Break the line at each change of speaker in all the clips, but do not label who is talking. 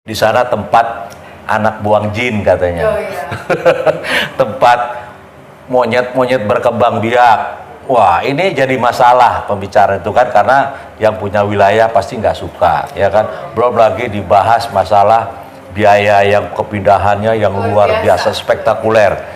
Di sana tempat anak buang jin katanya.
Oh iya.
Tempat monyet-monyet berkembang biak. Wah, ini jadi masalah pembicaraan itu kan, karena yang punya wilayah pasti nggak suka, ya kan. Belum lagi dibahas masalah biaya yang kepindahannya yang luar biasa spektakuler.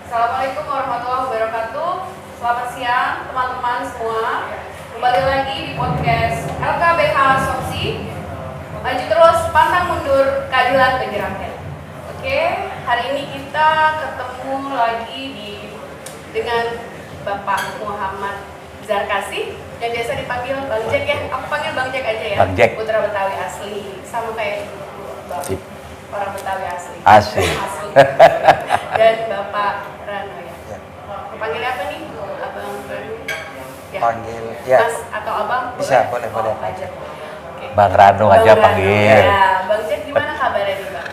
Assalamualaikum warahmatullahi wabarakatuh. Selamat siang teman-teman semua. Kembali lagi di podcast LKBH Soksi. Maju terus, pantang mundur, keadilan bagi rakyat. Oke, hari ini kita ketemu lagi dengan Bapak Muhammad Zarkasih yang biasa dipanggil Bang Jack ya. Aku panggil Bang Jack aja ya.
Bang Jack.
Putra Betawi asli, sama kayak Bapak. Orang Betawi asli.
Asli.
Dan Bapak Rano ya. Panggil apa nih? Abang Rano? Ya.
Panggil ya.
Mas atau Abang?
Bisa, boleh.
Aja. Oke.
Bang Rano aja
Bang
panggil.
Rano. Ya, Bang Jack gimana kabarnya nih Bang?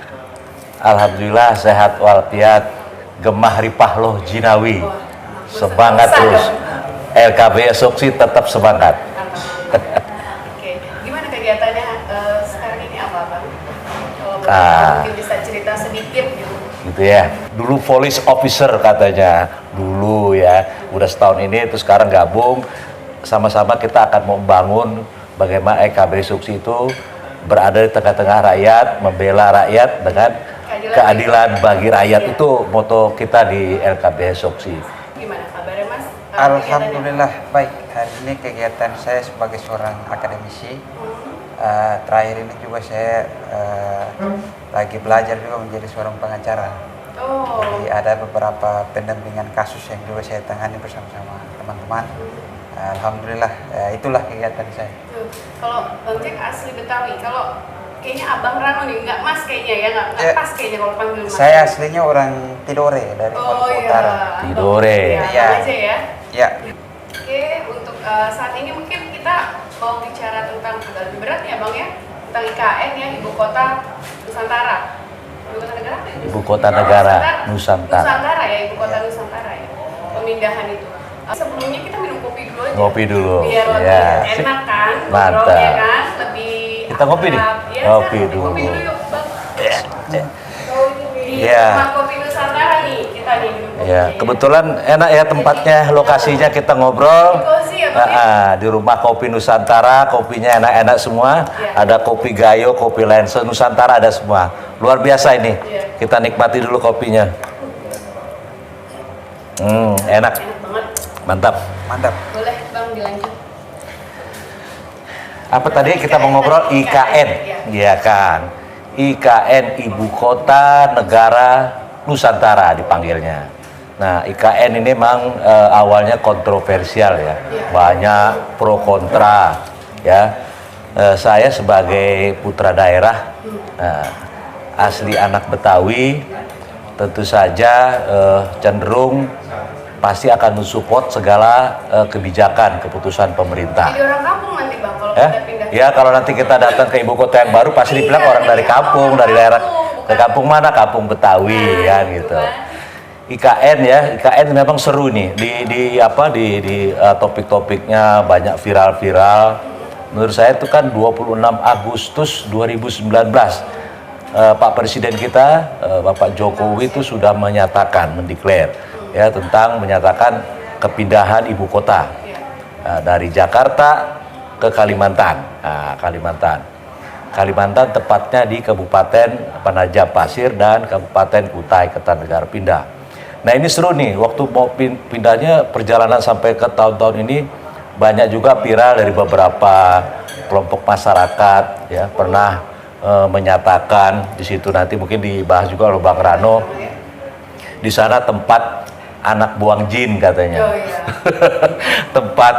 Alhamdulillah sehat walafiat, gemah ripah loh jinawi.
Wah,
Semangat
usah
terus.
dong.
LKB Soksi tetap semangat.
Oke, gimana kegiatannya sekarang ini apa Bang? Kalau mungkin bisa cerita sedikit gitu.
Gitu ya. Dulu police officer katanya. Dulu ya. Udah setahun ini terus sekarang gabung. Sama-sama kita akan membangun bagaimana LKB Soksi itu berada di tengah-tengah rakyat, membela rakyat dengan keadilan bagi rakyat.
Iya.
Itu moto kita di LKB Soksi.
Gimana kabarnya Mas?
Alhamdulillah baik. Hari ini kegiatan saya sebagai seorang akademisi. Terakhir ini juga saya lagi belajar juga menjadi seorang pengacara.
Oh.
Jadi ada beberapa pendampingan kasus yang juga saya tangani bersama-sama teman-teman. Alhamdulillah itulah kegiatan saya.
Tuh, kalau Bang Jack asli Betawi, kalau kayaknya Abang Rano nih, nggak Mas kayaknya ya, nggak pas kayaknya kalau panggil Mas.
Saya aslinya orang Tidore dari Maluku Utara.
Tidore.
Ya, aja ya.
Ya.
Oke, untuk saat ini mungkin kita mau bicara tentang agak lebih berat ya Bang ya, tentang IKN ya, Ibu Kota Nusantara. Ibu Kota Negara?
Ibu Kota Negara Nusantara.
Nusantara ya, Ibu Kota Nusantara ya. Pemindahan itu. Sebelumnya kita minum kopi dulu aja.
Ngopi dulu.
Biar lebih
Ya.
enak kan,
Mantap.
ngobrolnya kan, lebih
Kita ngopi nih?
akrab. Ya,
Ngopi
kita
dulu.
Kopi dulu yuk Bang. Di
Ya.
rumah kopi Nusantara nih, kita nih minum kopi.
Ya, kebetulan enak ya tempatnya, lokasinya kita ngobrol.
Cozy ya Bang ya?
Di rumah Kopi Nusantara, kopinya enak-enak semua.
Ya.
Ada kopi Gayo, kopi Lense Nusantara, ada semua. Luar biasa ini.
Ya.
Kita nikmati dulu kopinya. Enak,
Enak banget.
mantap.
Mantap.
Boleh Bang dilanjut.
Apa tadi kita mau ngobrol IKN, iya kan? IKN Ibu Kota Negara Nusantara dipanggilnya. Nah, IKN ini memang awalnya kontroversial ya, banyak pro kontra ya. Saya sebagai putra daerah, asli anak Betawi, tentu saja cenderung pasti akan mensupport segala kebijakan keputusan pemerintah.
Jadi orang kampung nanti Bang kalau
Ya,
kita pindah.
ya kalau nanti kita datang ke ibu kota yang baru pasti dibilang orang dari kampung, dari daerah. Ke kampung mana? Kampung Betawi ya gitu. IKN ya, IKN memang seru nih di topik-topiknya banyak viral-viral. Menurut saya itu kan 26 Agustus 2019 Pak Presiden kita Bapak Jokowi itu sudah menyatakan, mendeklar ya tentang menyatakan kepindahan ibu kota dari Jakarta ke Kalimantan. Nah, Kalimantan tepatnya di Kabupaten Penajam Pasir dan Kabupaten Kutai Kartanegara pindah. Nah ini seru nih, waktu mau pindahnya perjalanan sampai ke tahun-tahun ini banyak juga viral dari beberapa kelompok masyarakat ya pernah menyatakan di situ, nanti mungkin dibahas juga oleh Bang Rano, di sana tempat anak buang jin katanya.
Oh, iya.
Tempat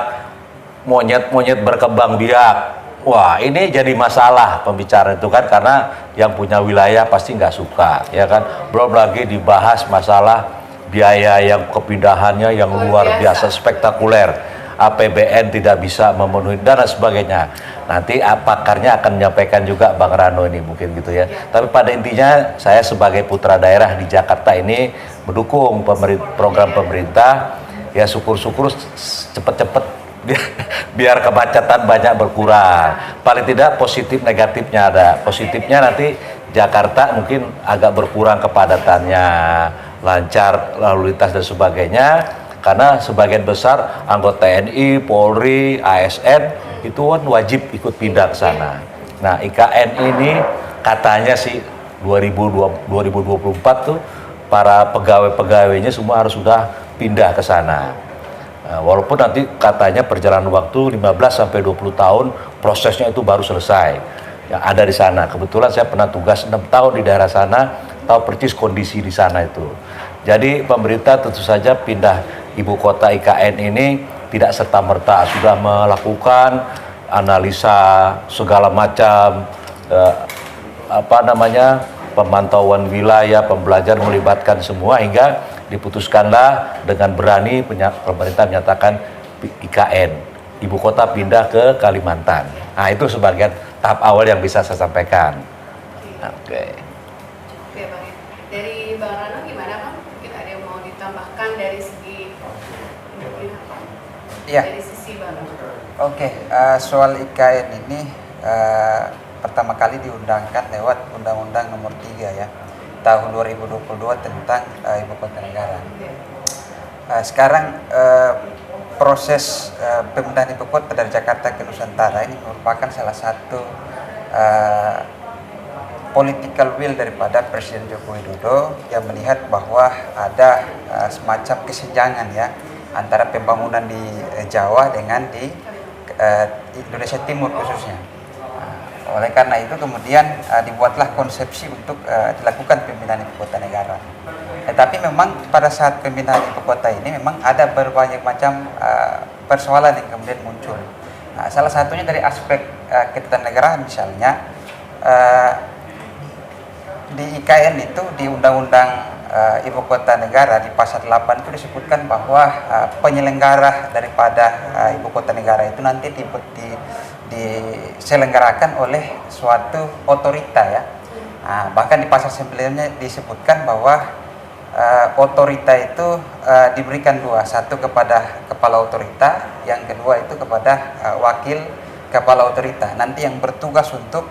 monyet-monyet berkembang biak. Wah, ini jadi masalah pembicaraan itu kan, karena yang punya wilayah pasti nggak suka, ya kan. Belum lagi dibahas masalah biaya yang kepindahannya yang luar biasa spektakuler. APBN tidak bisa memenuhi dan sebagainya. Nanti pakarnya akan menyampaikan juga Bang Rano ini mungkin gitu ya. Tapi pada intinya saya sebagai putra daerah di Jakarta ini mendukung program pemerintah, ya syukur-syukur cepet-cepet biar kemacetan banyak berkurang. Paling tidak positif negatifnya ada. Positifnya nanti Jakarta mungkin agak berkurang kepadatannya, lancar lalu lintas dan sebagainya, karena sebagian besar anggota TNI, Polri, ASN itu kan wajib ikut pindah ke sana. Nah, IKN ini katanya sih 2024 tuh para pegawai-pegawainya semua harus sudah pindah ke sana. Walaupun nanti katanya perjalanan waktu 15 sampai 20 tahun prosesnya itu baru selesai. Yang ada di sana. Kebetulan saya pernah tugas 6 tahun di daerah sana, tahu persis kondisi di sana itu. Jadi pemerintah tentu saja pindah ibu kota IKN ini tidak serta-merta, sudah melakukan analisa segala macam pemantauan wilayah, pembelajaran, melibatkan semua hingga diputuskanlah dengan berani pemerintah menyatakan IKN, ibu kota pindah ke Kalimantan. Nah, itu sebagian tahap awal yang bisa saya sampaikan. Oke.
Oke, Bang. Dari Bang Rano gimana, Bang? Mungkin ada yang mau ditambahkan dari segi
Iya.
dari sisi Bang Rano.
Oke, soal IKN ini pertama kali diundangkan lewat Undang-Undang Nomor 3 ya, tahun 2022 tentang Ibu Kota Negara. Sekarang proses pemindahan ibu kota dari Jakarta ke Nusantara ini merupakan salah satu political will daripada Presiden Joko Widodo yang melihat bahwa ada semacam kesenjangan ya antara pembangunan di Jawa dengan di Indonesia Timur khususnya. Oleh karena itu kemudian dibuatlah konsepsi untuk dilakukan pemindahan ibu kota negara. Tetapi memang pada saat pemindahan ibu kota ini memang ada berbagai macam persoalan yang kemudian muncul. Nah, salah satunya dari aspek ketatanegaraan misalnya di IKN itu di Undang-Undang Ibu Kota Negara di pasal 8 itu disebutkan bahwa penyelenggara daripada Ibu Kota Negara itu nanti diselenggarakan oleh suatu otorita ya. Nah, bahkan di pasal 9-nya disebutkan bahwa otorita itu diberikan dua, satu kepada kepala otorita, yang kedua itu kepada wakil kepala otorita. Nanti yang bertugas untuk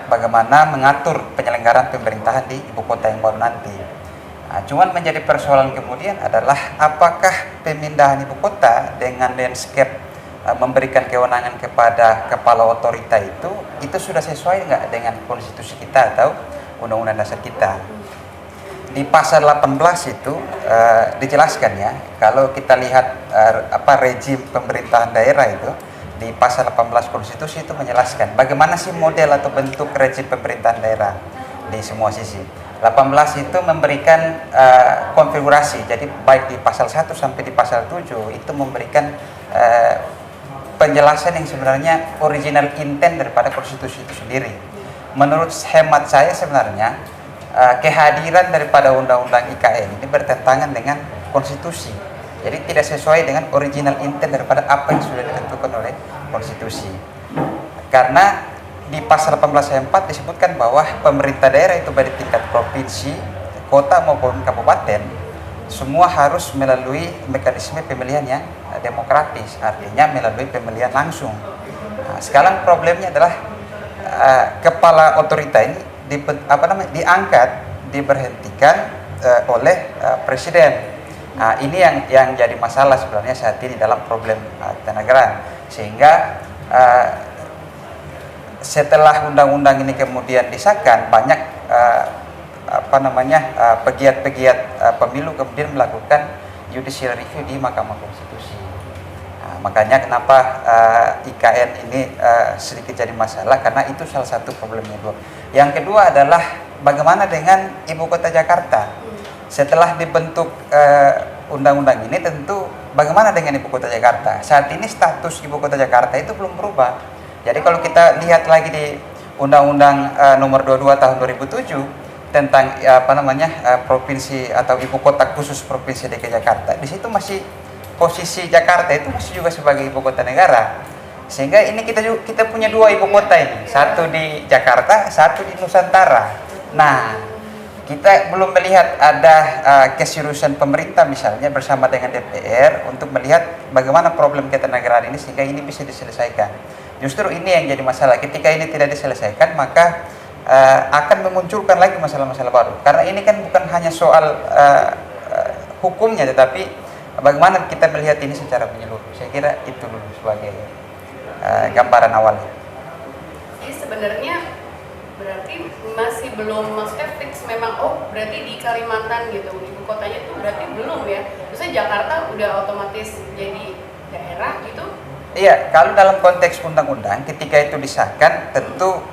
bagaimana mengatur penyelenggaraan pemerintahan di ibu kota yang baru nanti. Nah, cuman menjadi persoalan kemudian adalah apakah pemindahan ibu kota dengan landscape memberikan kewenangan kepada kepala otorita itu sudah sesuai nggak dengan konstitusi kita atau undang-undang dasar kita. Di pasal 18 itu dijelaskan ya, kalau kita lihat rejim pemerintahan daerah itu di pasal 18 konstitusi itu menjelaskan bagaimana sih model atau bentuk rejim pemerintahan daerah di semua sisi. 18 itu memberikan konfigurasi, jadi baik di pasal 1 sampai di pasal 7 itu memberikan penjelasan yang sebenarnya original intent daripada konstitusi itu sendiri. Menurut hemat saya sebenarnya kehadiran daripada undang-undang IKN ini bertentangan dengan konstitusi. Jadi tidak sesuai dengan original intent daripada apa yang sudah ditentukan oleh konstitusi. Karena di pasal 18 ayat 4 disebutkan bahwa pemerintah daerah itu baik di tingkat provinsi, kota maupun kabupaten semua harus melalui mekanisme pemilihan yang demokratis, artinya melalui pemilihan langsung. Nah, sekarang problemnya adalah kepala otorita ini diangkat, diberhentikan oleh presiden. Nah, ini yang jadi masalah sebenarnya saat ini dalam problem ketatanegaraan. Sehingga setelah undang-undang ini kemudian disahkan, banyak pegiat-pegiat pemilu kemudian melakukan judicial review di Mahkamah Konstitusi. Nah, Makanya kenapa IKN ini sedikit jadi masalah, karena itu salah satu problemnya dua. Yang kedua adalah bagaimana dengan ibu kota Jakarta. Setelah dibentuk undang-undang ini, tentu bagaimana dengan ibu kota Jakarta. Saat ini status ibu kota Jakarta itu belum berubah. Jadi kalau kita lihat lagi di Undang-Undang Nomor 22 Tahun 2007 tentang provinsi atau ibu kota khusus provinsi DKI Jakarta, di situ masih posisi Jakarta itu masih juga sebagai ibu kota negara. Sehingga ini kita punya dua ibu kota ini, satu di Jakarta, satu di Nusantara. Nah, kita belum melihat ada keseriusan pemerintah misalnya bersama dengan DPR untuk melihat bagaimana problem ketenagaraan ini sehingga ini bisa diselesaikan. Justru ini yang jadi masalah. Ketika ini tidak diselesaikan, maka akan memunculkan lagi masalah-masalah baru. Karena ini kan bukan hanya soal hukumnya, tetapi bagaimana kita melihat ini secara menyeluruh. Saya kira itu dulu sebagai gambaran awalnya.
Jadi sebenarnya berarti masih belum, maksudnya fix memang, berarti di Kalimantan gitu, ibu kotanya tuh berarti belum ya. Maksudnya Jakarta udah otomatis jadi daerah gitu?
Iya, kalau dalam konteks undang-undang ketika itu disahkan, tentu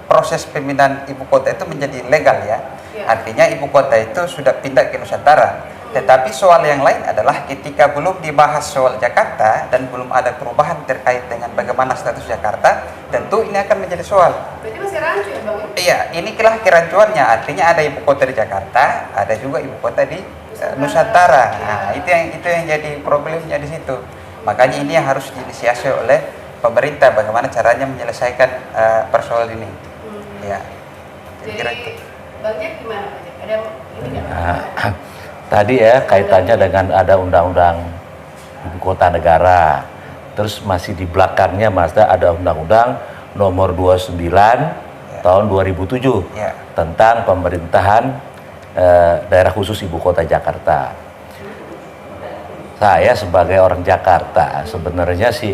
proses pemindahan ibu kota itu menjadi legal ya. Artinya ibu kota itu sudah pindah ke Nusantara. Tetapi soal yang lain adalah ketika belum dibahas soal Jakarta dan belum ada perubahan terkait dengan bagaimana status Jakarta, tentu ini akan menjadi soal.
Berarti masih rancu ya Bang?
Iya, inilah kerancuannya. Artinya ada ibu kota di Jakarta, ada juga ibu kota di Nusantara. Nah, itu yang jadi problemnya di situ. Makanya ini yang harus diinisiasi oleh pemerintah, bagaimana caranya menyelesaikan persoalan ini. Ya.
Jadi Bang Jack gimana Bang Jack? Ada ini nggak?
Tadi ya kaitannya dengan ada undang-undang ibu kota negara, terus masih di belakangnya ada undang-undang nomor 29 tahun 2007 tentang pemerintahan daerah khusus ibu kota Jakarta. Saya sebagai orang Jakarta sebenarnya sih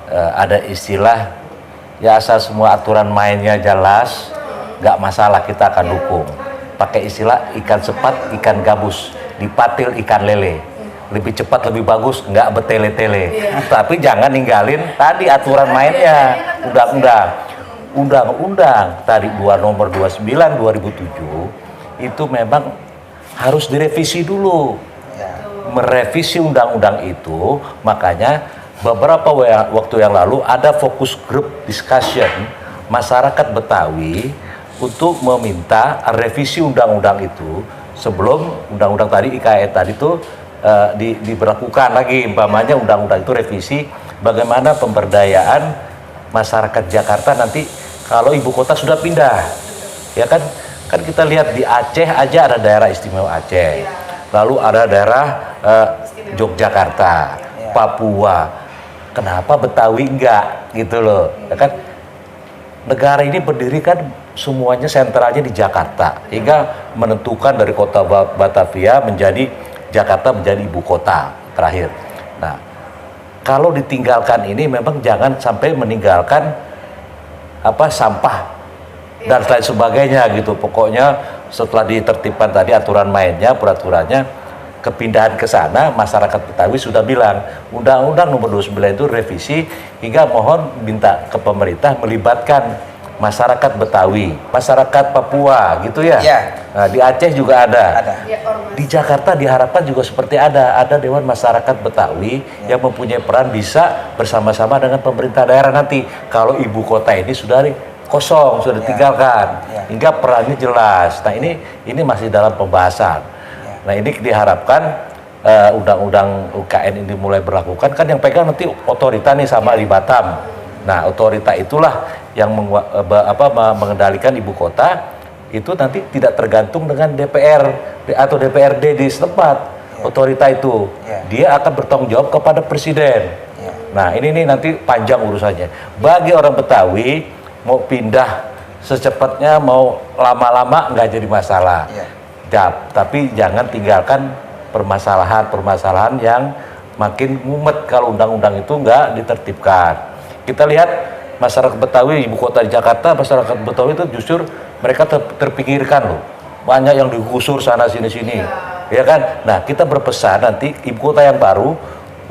ada istilah ya, asal semua aturan mainnya jelas, nggak masalah, kita akan dukung. Pakai istilah ikan sepat, ikan gabus, dipatil ikan lele. Lebih cepat, lebih bagus, nggak bertele-tele. Tapi jangan ninggalin tadi aturan mainnya, undang-undang tadi nomor 29 2007 itu memang harus direvisi dulu. Merevisi undang-undang itu, makanya beberapa waktu yang lalu ada fokus group discussion masyarakat Betawi untuk meminta revisi undang-undang itu sebelum undang-undang tadi IKN tadi itu diberlakukan lagi. Umpamanya undang-undang itu revisi bagaimana pemberdayaan masyarakat Jakarta nanti kalau ibu kota sudah pindah. Ya kan kita lihat di Aceh aja ada daerah istimewa Aceh. Lalu ada daerah Yogyakarta, Papua. Kenapa Betawi enggak gitu loh. Ya kan negara ini berdiri kan semuanya sentralnya di Jakarta, hingga menentukan dari kota Batavia Jakarta menjadi ibu kota terakhir. Nah, kalau ditinggalkan ini memang jangan sampai meninggalkan sampah dan lain sebagainya gitu. Pokoknya setelah ditertibkan tadi aturan mainnya, peraturannya, kepindahan ke sana, masyarakat Betawi sudah bilang Undang-Undang Nomor 29 itu revisi, hingga mohon minta ke pemerintah melibatkan masyarakat Betawi, masyarakat Papua gitu ya. Nah, di Aceh juga ada. Di Jakarta diharapkan juga seperti ada Dewan Masyarakat Betawi yang mempunyai peran bisa bersama-sama dengan pemerintah daerah nanti kalau ibu kota ini sudah kosong, sudah ditinggalkan, hingga perannya jelas. Nah, ini masih dalam pembahasan. Nah, ini diharapkan undang-undang UKN ini mulai berlakukan, kan yang pegang nanti otorita nih sama di Batam. Nah, otorita itulah yang mengendalikan ibu kota, itu nanti tidak tergantung dengan DPR atau DPRD di setempat. Otorita itu dia akan bertanggung jawab kepada presiden. Nah, ini nanti panjang urusannya. Bagi orang Betawi mau pindah secepatnya, mau lama-lama nggak jadi masalah. Tapi jangan tinggalkan permasalahan yang makin mumet kalau undang-undang itu nggak ditertibkan. Kita lihat masyarakat Betawi, ibu kota di Jakarta, masyarakat Betawi itu justru mereka terpinggirkan loh. Banyak yang digusur sana sini, ya kan? Nah, kita berpesan nanti ibu kota yang baru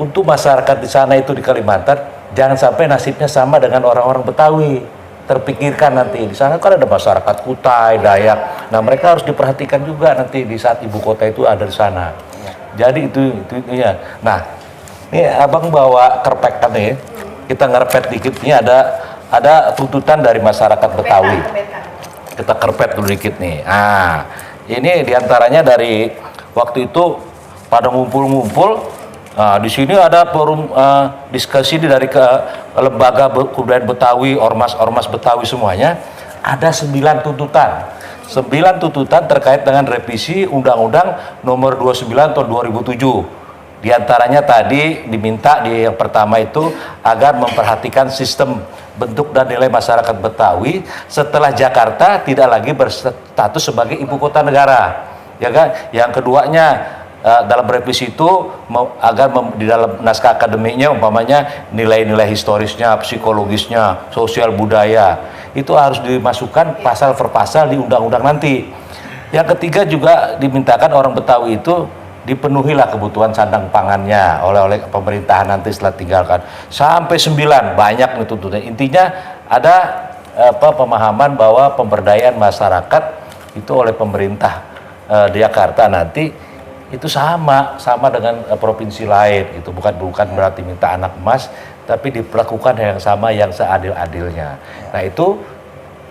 untuk masyarakat di sana itu di Kalimantan jangan sampai nasibnya sama dengan orang-orang Betawi. Terpikirkan nanti di sana kan ada masyarakat Kutai, Dayak. Nah mereka harus diperhatikan juga nanti di saat ibu kota itu ada di sana. Jadi itu ya. Nah ini abang bawa kerpek kan nih, kita ngerepet dikit. Ini ada tuntutan dari masyarakat Betawi. Kita kerpet dulu dikit nih. Ah ini diantaranya dari waktu itu pada ngumpul-ngumpul. Nah, di sini ada forum diskusi dari lembaga kebudayaan Betawi, ormas-ormas Betawi semuanya. Ada 9 tuntutan. 9 tuntutan terkait dengan revisi Undang-Undang Nomor 29 Tahun 2007. Di antaranya tadi diminta yang pertama itu agar memperhatikan sistem bentuk dan nilai masyarakat Betawi setelah Jakarta tidak lagi berstatus sebagai ibu kota negara. Ya kan? Yang keduanya dalam revisi itu agar di dalam naskah akademiknya umpamanya nilai-nilai historisnya, psikologisnya, sosial budaya itu harus dimasukkan pasal per pasal di undang-undang nanti. Yang ketiga juga dimintakan orang Betawi itu dipenuhilah kebutuhan sandang pangannya oleh pemerintahan nanti setelah tinggalkan sampai 9 banyak nih tuntutan. Intinya ada pemahaman bahwa pemberdayaan masyarakat itu oleh pemerintah di Jakarta nanti itu sama dengan provinsi lain itu bukan berarti minta anak emas tapi diperlakukan yang sama yang seadil-adilnya. Nah itu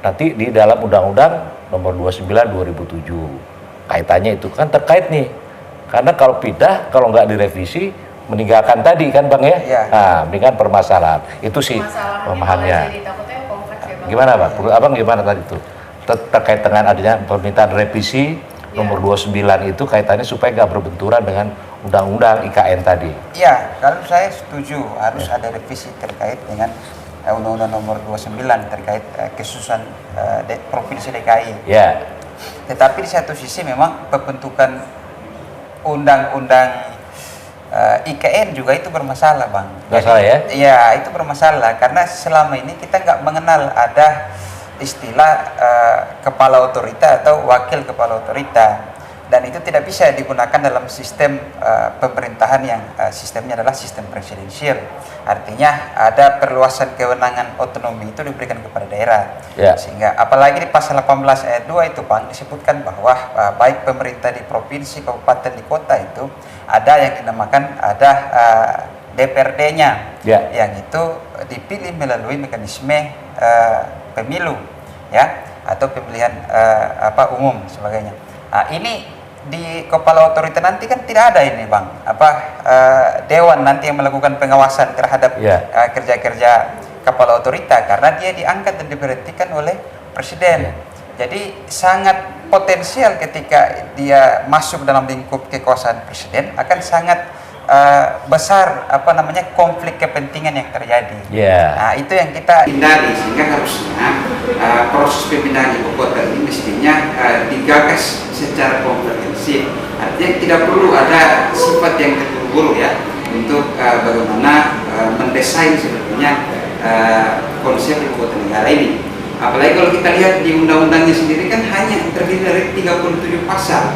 nanti di dalam Undang-Undang Nomor 29 2007 kaitannya itu kan terkait nih karena kalau pindah kalau nggak direvisi meninggalkan tadi kan bang ya, nah ini kan permasalahan itu sih pemahamannya. Gimana bang? Abang gimana tadi itu terkait dengan adanya permintaan revisi Nomor 29 itu kaitannya supaya nggak berbenturan dengan Undang-Undang IKN tadi.
Iya, kalau saya setuju harus ada revisi terkait dengan Undang-Undang Nomor 29 terkait kesusahan Provinsi DKI.
Ya.
Tetapi di satu sisi memang pembentukan Undang-Undang IKN juga itu bermasalah, Bang.
Bermasalah ya?
Iya, itu bermasalah karena selama ini kita nggak mengenal ada istilah kepala otorita atau wakil kepala otorita dan itu tidak bisa digunakan dalam sistem pemerintahan yang sistemnya adalah sistem presidensial. Artinya ada perluasan kewenangan otonomi itu diberikan kepada daerah. Sehingga apalagi di pasal 18 ayat 2 itu Bang disebutkan bahwa baik pemerintah di provinsi, kabupaten, di kota itu ada yang dinamakan ada DPRD-nya yang itu dipilih melalui mekanisme pemilu ya atau pemilihan umum sebagainya. Nah, ini di kepala otorita nanti kan tidak ada ini Bang dewan nanti yang melakukan pengawasan terhadap kerja-kerja kepala otorita karena dia diangkat dan diberhentikan oleh presiden. Jadi sangat potensial ketika dia masuk dalam lingkup kekuasaan presiden akan sangat besar konflik kepentingan yang terjadi. Nah itu yang kita hindari sehingga harusnya proses pemindahan ibu kota ini mestinya digagas secara komprehensif. Artinya tidak perlu ada sifat yang terburu-buru ya untuk bagaimana mendesain sebetulnya konsep ibu kota negara ini. Apalagi kalau kita lihat di undang-undangnya sendiri kan hanya terdiri dari 37 pasal.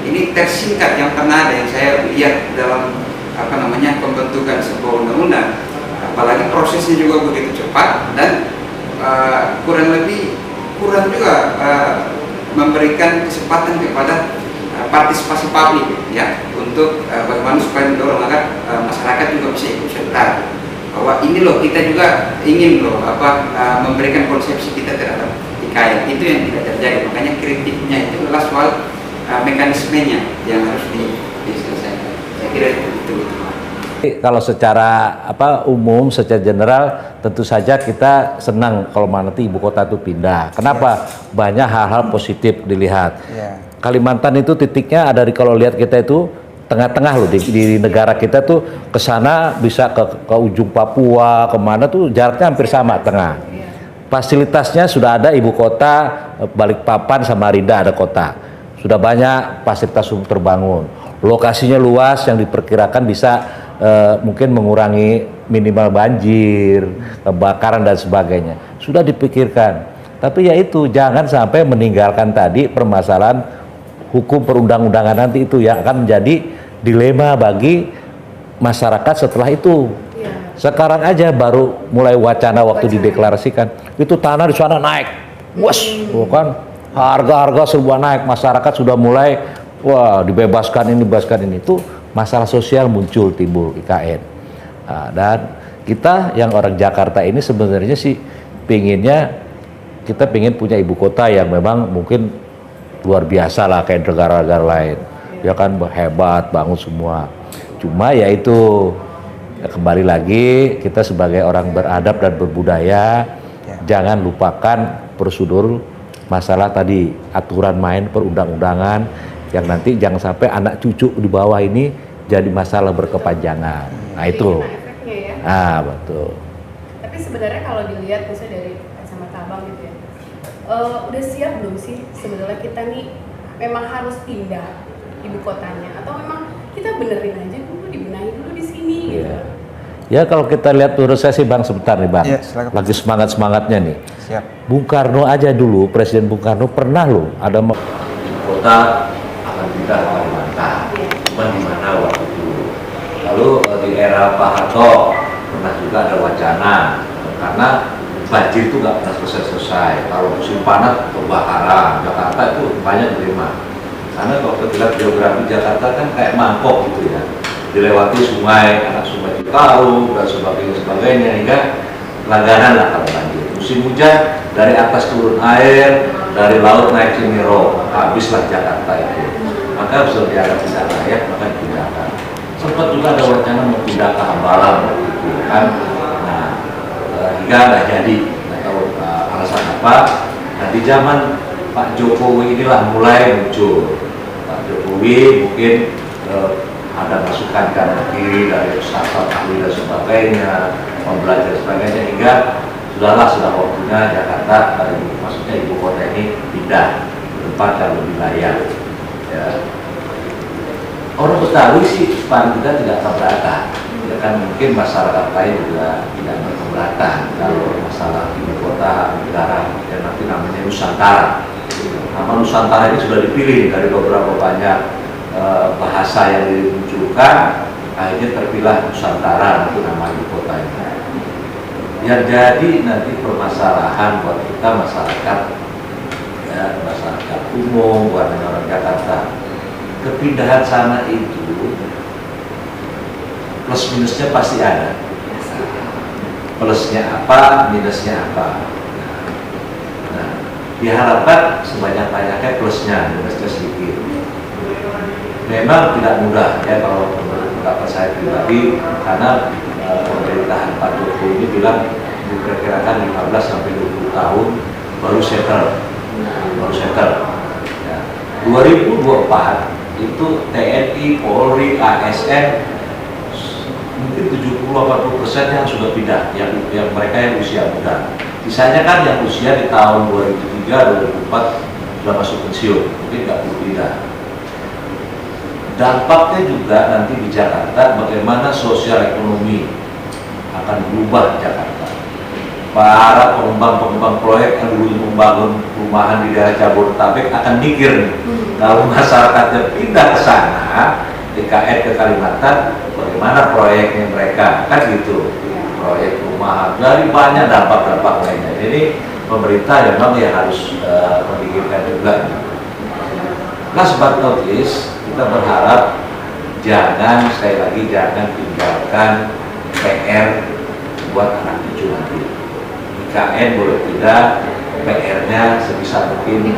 Ini tersingkat yang pernah ada yang saya lihat dalam pembentukan sebuah undang-undang. Apalagi prosesnya juga begitu cepat dan kurang juga memberikan kesempatan kepada partisipasi publik ya untuk bagaimana supaya mendorong agar masyarakat juga bisa ikut serta. Bahwa ini loh kita juga ingin loh memberikan konsepsi kita terhadap IKN itu yang tidak terjadi. Makanya kritiknya itu adalah soal mekanismenya yang harus diselesaikan. Saya kira itu.
Kalau secara umum, secara general tentu saja kita senang kalau nanti ibu kota itu pindah. Kenapa? Banyak hal-hal positif dilihat. Kalimantan itu titiknya ada kalau lihat kita itu tengah-tengah loh di negara kita tuh ke sana bisa ke ujung Papua kemana tuh jaraknya hampir sama tengah. Fasilitasnya sudah ada ibu kota Balikpapan sama Samarinda ada kota. Sudah banyak fasilitas umum terbangun. Lokasinya luas yang diperkirakan bisa mungkin mengurangi minimal banjir, kebakaran dan sebagainya. Sudah dipikirkan. Tapi ya itu jangan sampai meninggalkan tadi permasalahan hukum perundang-undangan nanti itu yang akan menjadi dilema bagi masyarakat setelah itu. Sekarang aja baru mulai wacana waktu dideklarasikan, itu tanah di sana naik, bukan harga-harga sebuah naik, masyarakat sudah mulai wah dibebaskan ini, itu masalah sosial muncul timbul IKN. Nah, dan kita yang orang Jakarta ini sebenarnya sih kita pengen punya ibu kota yang memang mungkin luar biasa lah kayak negara-negara lain, ya kan hebat bangun semua. Cuma ya itu kembali lagi kita sebagai orang beradab dan berbudaya jangan lupakan prosedur masalah tadi aturan main perundang-undangan yang nanti jangan sampai anak cucu di bawah ini jadi masalah berkepanjangan. Nah itu. Ah betul.
Tapi sebenarnya kalau dilihat misalnya dari kacamata abang gitu ya, udah siap belum sih sebenarnya kita nih memang harus pindah ibu kotanya atau memang kita benerin aja dulu, dibenahi dulu di sini gitu.
Ya kalau kita lihat menurut saya sih Bang sebentar nih Bang, lagi semangatnya nih.
Siap.
Bung Karno aja dulu, Presiden Bung Karno pernah loh ada kota akan pindah ke Kalimantan, cuma di mana waktu itu. Lalu di era Pak Harto pernah juga ada wacana karena banjir itu nggak pernah selesai. Kalau musim panas kebakaran, Jakarta itu banyak terima. Karena kalau kita lihat geografi Jakarta kan kayak mangkok gitu ya, dilewati sungai, anak sungai Citarum dan sebagainya hingga langganan lah kalau banjir. Musim hujan dari atas turun air, dari laut naik Cimiro, habislah Jakarta itu. Maka sudah dianggap tidak layak, maka dipindahkan. Sempat juga ada wacana mau pindah ke Hambalang gitu kan. Nah, hingga nggak jadi, nggak tahu alasan apa. Nah di zaman Pak Jokowi inilah mulai muncul. Pak Jokowi mungkin ada masukan kanan kiri dari startup ahli dan sebagainya, pembelajar sebagainya hingga sudah waktunya Jakarta, maksudnya ibu kota ini pindah ke tempat yang lebih layak. Ya. Orang Betawi sih paling tidak keberatan, ya kan mungkin masyarakat lain juga tidak berkeberatan kalau masalah ibu kota negara yang nanti namanya Nusantara. Nama Nusantara ini sudah dipilih dari beberapa banyak bahasa yang dimunculkan, akhirnya terpilah Nusantara itu nama ibu kota ini. Yang jadi nanti permasalahan buat kita masyarakat, ya, masyarakat umum, buat orang Jakarta, kepindahan sana itu plus minusnya pasti ada. Plusnya apa, minusnya apa. Nah, diharapkan sebanyak-banyaknya plusnya, minusnya sedikit. Memang tidak mudah ya kalau menurut pendapat saya pribadi, karena pemerintahan Pak Jokowi ini bilang diperkirakan 15 sampai 20 tahun baru settle. Ya. 2024 itu TNI, Polri, ASN mungkin 70-80% yang sudah pindah, yang mereka yang usia muda. Sisanya kan yang usia di tahun 2003, 2004 sudah masuk pensiun, mungkin nggak perlu pindah. Dampaknya juga nanti di Jakarta bagaimana sosial ekonomi akan berubah Jakarta. Para pengembang proyek yang dulu membangun perumahan di daerah Jabodetabek akan mikir nih, kalau masyarakatnya pindah ke sana, DKN ke Kalimantan, bagaimana proyeknya mereka, kan gitu. Proyek perumahan dari banyak dampak-dampak lainnya. Ini pemerintah memang ya harus memikirkan juga. Last but not least, kita berharap sekali lagi jangan tinggalkan PR buat anak cucu nanti. IKN boleh tidak, PR-nya sebisa mungkin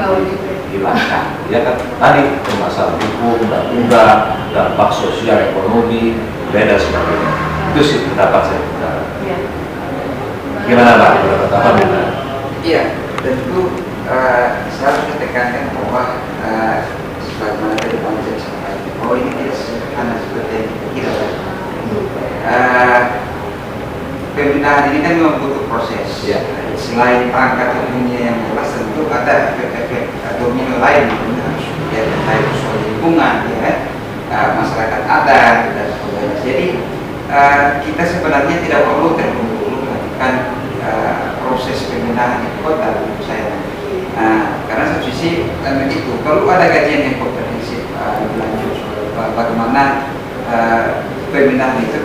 hilangkan. Ya kan tadi masalah hukum, undang-undang, dampak sosial ekonomi, beda sebagainya. Itu sih pendapat saya. Gimana Pak? Pendapat apa Bunda?
Iya, tentu saya harus tekankan bahwa sebagaimana tadi Bang Jack sampaikan, bahwa ini tidak sederhana seperti yang kita pemindahan ini kan memang butuh proses. Ya. Selain perangkat hukumnya yang jelas, tentu ada efek-efek domino lain ya terkait soal lingkungan, ya, masyarakat adat dan sebagainya. Jadi kita sebenarnya tidak perlu terburu-buru melakukan proses pemindahan ibu kota menurut saya. Karena satu sisi itu perlu ada kajian yang komprehensif lebih lanjut bagaimana pemindahan itu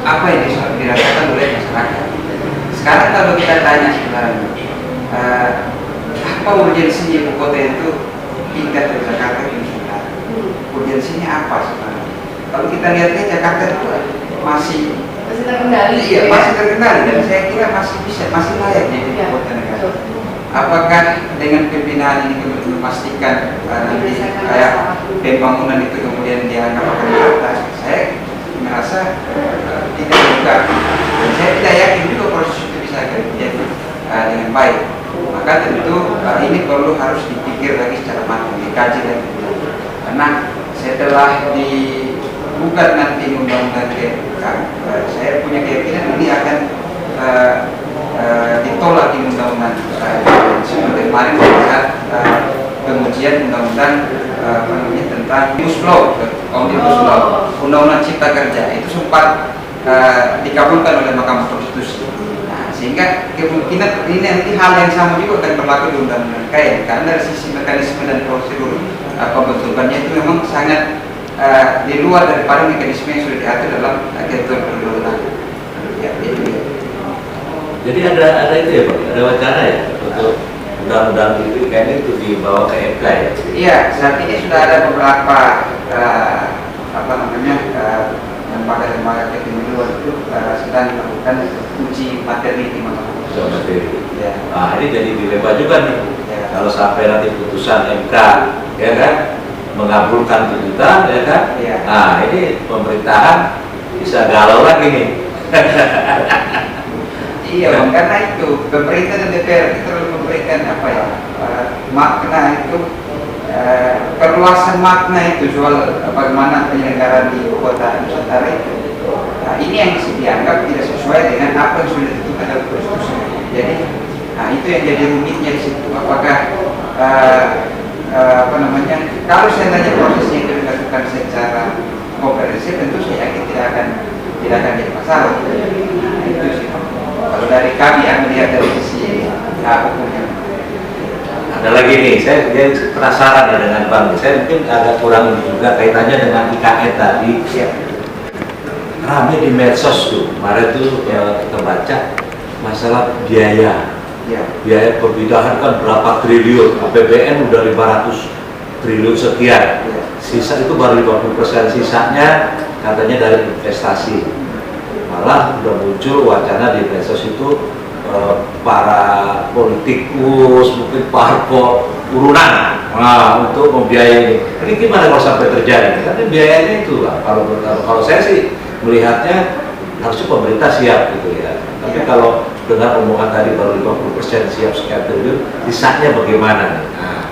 apa yang dirasakan oleh masyarakat. Sekarang kalau kita tanya sebenarnya apa urgensinya ibu kota itu pindah ke Jakarta ke Nusantara? Urgensinya apa sebenarnya? Kalau kita lihatnya Jakarta itu masih
terkendali.
Iya, masih terkendali dan saya kira masih layak jadi ibu kota negara. Apakah dengan pembinaan ini kemudian memastikan nanti kayak pembangunan itu kemudian dianggap akan merata? Saya merasa tidak juga. Dan saya tidak yakin juga proses itu bisa terjadi dengan baik. Maka tentu ini harus dipikir lagi secara matang, dikaji lagi. Karena setelah dibuat nanti undang-undang KMK, saya punya keyakinan ini akan ditolak di undang-undang seperti kemarin saat pengujian undang-undang tentang omnibus law, undang-undang cipta kerja itu sempat dikabulkan oleh Mahkamah Konstitusi. Nah, sehingga kemungkinan ini nanti hal yang sama juga akan berlaku di undang-undang KMK karena dari sisi mekanisme dan prosedur pembentukannya itu memang sangat di luar daripada mekanisme yang sudah diatur dalam ketentuan perundang-undangan. Ya, itu ya.
Jadi ada itu ya Pak, ada wacana ya untuk undang-undang itu kayaknya itu dibawa ke MK ya?
Iya, saat ini sudah ada beberapa lembaga-lembaga kepemiluan itu sedang melakukan uji materi di Mahkamah Konstitusi. Ya.
Nah ini jadi dilema juga nih.
Ya.
Kalau sampai nanti putusan MK, ya kan, mengabulkan tuntutan, ya kan?
Ya.
Nah ini pemerintahan bisa galau lagi nih.
Iya, karena itu pemerintah dan DPR itu terlalu memberikan makna itu perluasan makna itu soal bagaimana penyelenggaraan di ibu kota Nusantara itu. Nah, ini yang dianggap tidak sesuai dengan apa yang sudah ditentukan dalam konstitusi. Jadi, itu yang jadi rumitnya di situ. Apakah kalau seandainya prosesnya itu dilakukan secara komprehensif, tentu saya yakin tidak akan jadi masalah. Nah, itu sih. Kalau dari kami yang melihat dari sisi hukumnya.
Ada lagi nih, saya penasaran ya dengan Bang. Saya mungkin agak kurang juga kaitannya dengan IKN tadi.
Ya.
Ramai di medsos tuh, kemarin tuh kita baca masalah biaya.
Ya.
Biaya pemindahan kan berapa triliun, APBN udah 500 triliun sekian.
Ya.
Sisa itu baru 50%, sisanya katanya dari investasi. Malah udah muncul wacana di medsos itu para politikus, mungkin parpol urunan untuk membiayai ini. Ini gimana kalau sampai terjadi? Karena biayanya itu lah. Kalau saya sih melihatnya harusnya pemerintah siap gitu ya. Tapi kalau dengan omongan tadi baru 50% siap sekian triliun, sisanya bagaimana nih? Nah,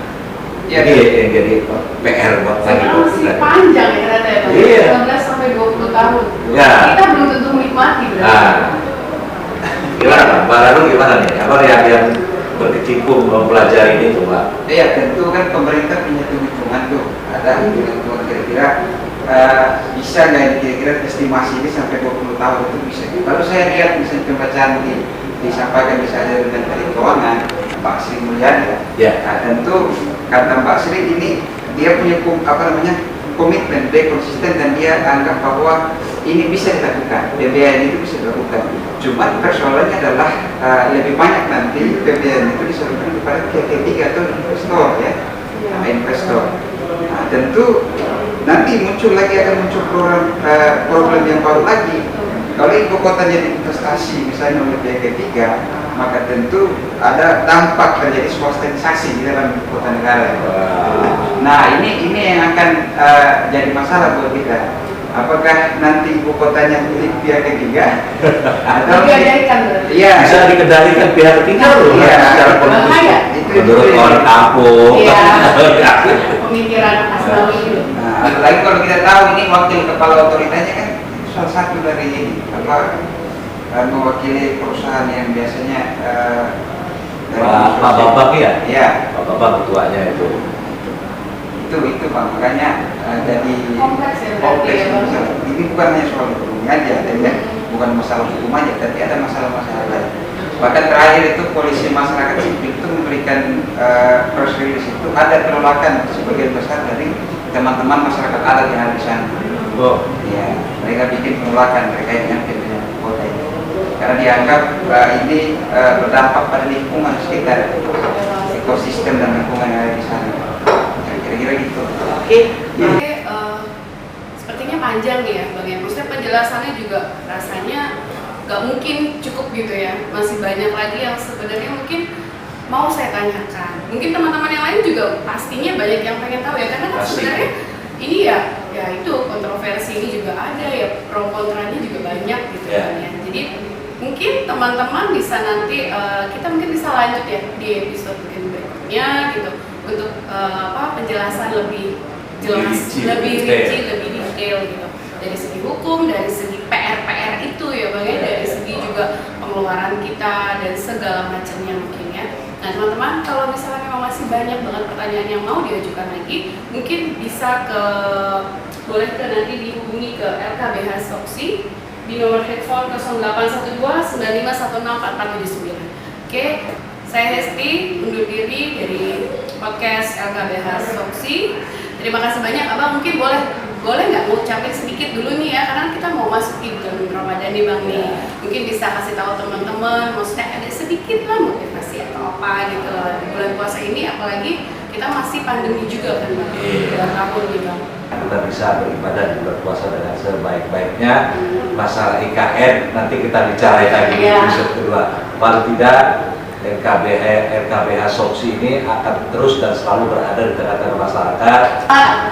Ya,
ini yang jadi PR buat lagi.
Masih panjang ya ternyata ya,
Iya.
15 sampai 20 tahun.
Ya.
Kita belum tentu menikmati berarti.
Nah, gimana Pak? Mbak Ranu gimana nih? Apa yang berkecimpung mempelajari ini tuh Pak?
Iya, tentu kan pemerintah punya hitungan tuh. Ada hitungan kira-kira bisa nggak kira-kira estimasi ini sampai 20 tahun itu bisa. Kalau saya lihat misalnya pembacaan disampaikan misalnya dengan Menteri Keuangan Pak Sri Mulyani, nah, tentu kata Mbak Sri ini dia punya komitmen, dia konsisten dan dia anggap bahwa ini bisa dilakukan, PBN itu bisa dilakukan. Cuma persoalannya adalah lebih banyak nanti PBN itu disalurkan kepada pihak ketiga atau investor ya, investor. Nah, tentu nanti akan muncul problem yang baru lagi. Kalau ibu kota jadi investasi misalnya oleh pihak ketiga, maka tentu ada dampak terjadi swastenisasi di dalam ibu kota negara. Nah ini yang akan jadi masalah buat kita. Apakah nanti ibu kotanya milik pihak ketiga atau
Iya.
Bisa dikendalikan pihak ketiga loh,
Iya.
secara politis.
Bahaya.
Menurut orang kampung.
Iya. Pemikiran Asnawi itu.
Nah, apalagi kalau kita tahu ini wakil kepala otoritanya kan salah satu dari mewakili perusahaan yang biasanya
Pak Bambang ya?
Iya.
Pak Bambang ketuanya itu.
Itu Pak, makanya jadi
Kompleks ya berarti ya, Bang.
ini bukan hanya soal hukum aja, ya. Bukan masalah hukum aja, tapi ada masalah-masalah lain. Bahkan terakhir itu polisi masyarakat sipil itu memberikan press release itu ada penolakan sebagian besar dari teman-teman masyarakat adat yang ada di sana.
Oh.
Ya, mereka bikin penolakan terkait dengan karena dianggap ini berdampak pada lingkungan sekitar, ekosistem dan lingkungan yang ada di sana. Kira-kira gitu.
Oke, sepertinya panjang nih ya Bang ya. Maksudnya penjelasannya juga rasanya nggak mungkin cukup gitu ya. Masih banyak lagi yang sebenarnya mungkin mau saya tanyakan. Mungkin teman-teman yang lain juga pastinya banyak yang pengen tahu ya, karena kan sebenarnya ini ya itu kontroversi ini juga ada ya, pro kontranya juga banyak gitu kan ya. Jadi mungkin teman-teman bisa nanti kita mungkin bisa lanjut ya di episode mungkin berikutnya gitu untuk penjelasan lebih jelas, lebih rinci, lebih detail gitu dari segi hukum, dari segi PR itu ya Bang ya, dari segi juga pengeluaran kita dan segala macamnya mungkin ya. Nah teman-teman, kalau misalnya memang masih banyak banget pertanyaan yang mau diajukan lagi, mungkin bisa boleh nanti dihubungi ke LKBH Soksi di nomor handphone 0812 9516 4479. Oke, saya Hesti undur diri dari podcast LKBH Soksi. Terima kasih banyak Abang, mungkin boleh nggak ngucapin sedikit dulu nih ya, karena kita mau masukin ke Ramadan nih Bang nih. Mungkin bisa kasih tahu teman-teman, maksudnya ada sedikit lah motivasi atau apa gitu di bulan puasa ini, apalagi kita masih pandemi juga kan Bang, bulan tahun nih Bang.
Kita bisa beribadah di bulan puasa dengan sebaik-baiknya. Masalah IKN nanti kita bicarain lagi di episode kedua. Paling tidak LKBH Soksi ini akan terus dan selalu berada di tengah-tengah masyarakat.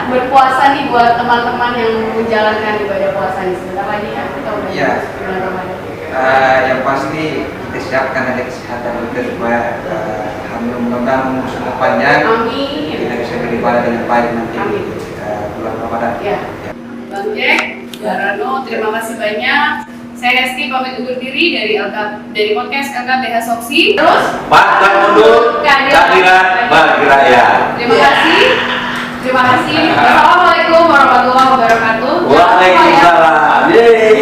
Berpuasa nih buat teman-teman yang menjalankan ibadah puasa nih, sebentar lagi kan kita udah bulan Ramadan.
Yang pasti kita siapkan ada kesehatan kita supaya mudah-mudahan umur panjang.
Amin.
Kita bisa beribadah dengan baik nanti bulan Ramadan.
Ya. Bang Jack, Bang Rano, terima kasih banyak. Saya Hesti pamit undur diri dari podcast LKBH Soksi. Terus
Pantang mundur, kehadiran bagi rakyat.
Terima kasih. Terima kasih. Wassalamualaikum warahmatullahi wabarakatuh.
Waalaikumsalam.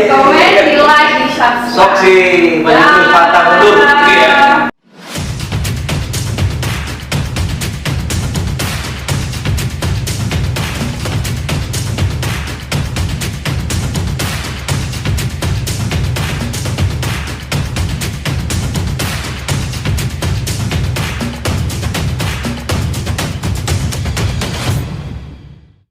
Komen, di like, di subscribe.
Soksi,